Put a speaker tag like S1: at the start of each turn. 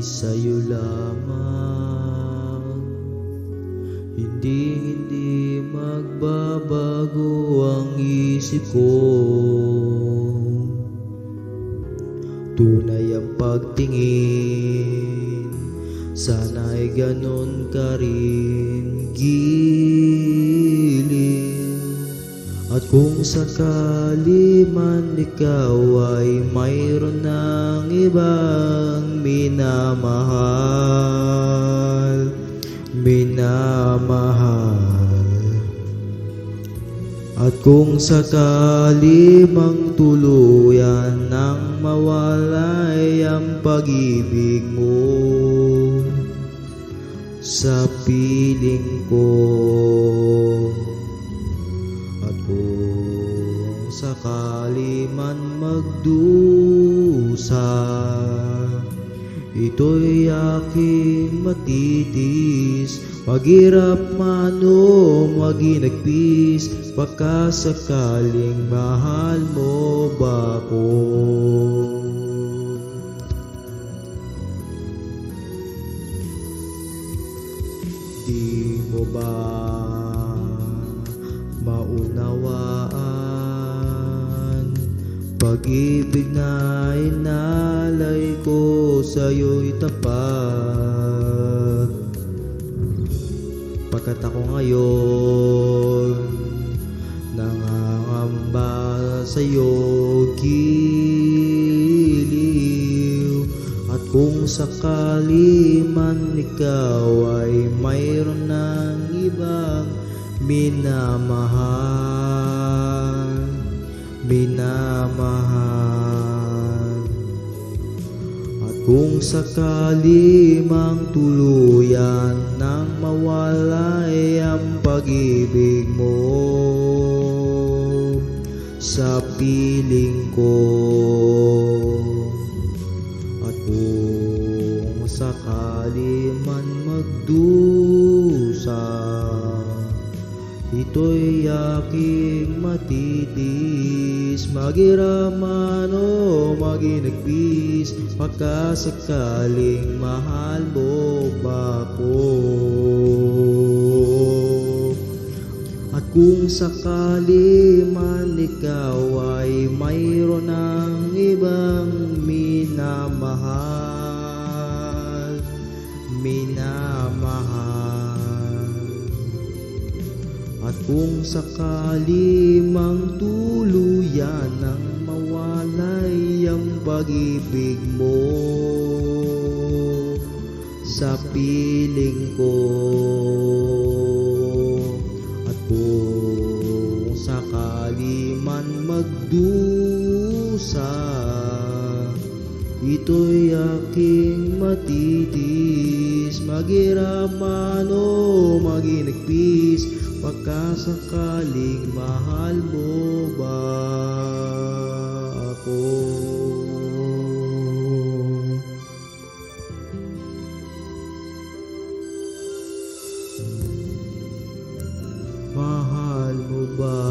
S1: sa'yo lamang. Hindi magbabago ang isip ko. Tunay ang pagtingin, sana'y ganon ka rin giliw. At kung sakali man ikaw ay mayroon ng ibang minamahal, at kung sakali mang tuluyan nang mawalay ang pag-ibig mo sa piling ko, at kung sakali man magdusa, ito'y aking matitis. Maghirap man o maginagpis, baka sakaling mahal mo ba ko? Di mo ba maunawaan? Pag-ibig na inalay ko sa'yo'y tapat. Pagkat ako ngayon nangangamba sa'yo giliw. At kung sakali man ikaw ay mayroon ng ibang minamahal, at kung sakali mang tuluyan nang mawalay ang pag-ibig mo sa piling ko, at kung sakali man magdusa, ito'y aking matitis. Maghiraman o maginagpis, pagkasakaling mahal mo ba ko? At kung sakali man ikaw ay mayroon ng ibang minamahal, at kung sakali mang tuluyan nang mawalay ang pag-ibig mo sa piling ko, at kung sakali man magdusa, ito'y aking matitis. Maghiraman o maginagpis, pagkasakaling mahal mo ba ako? Mahal mo ba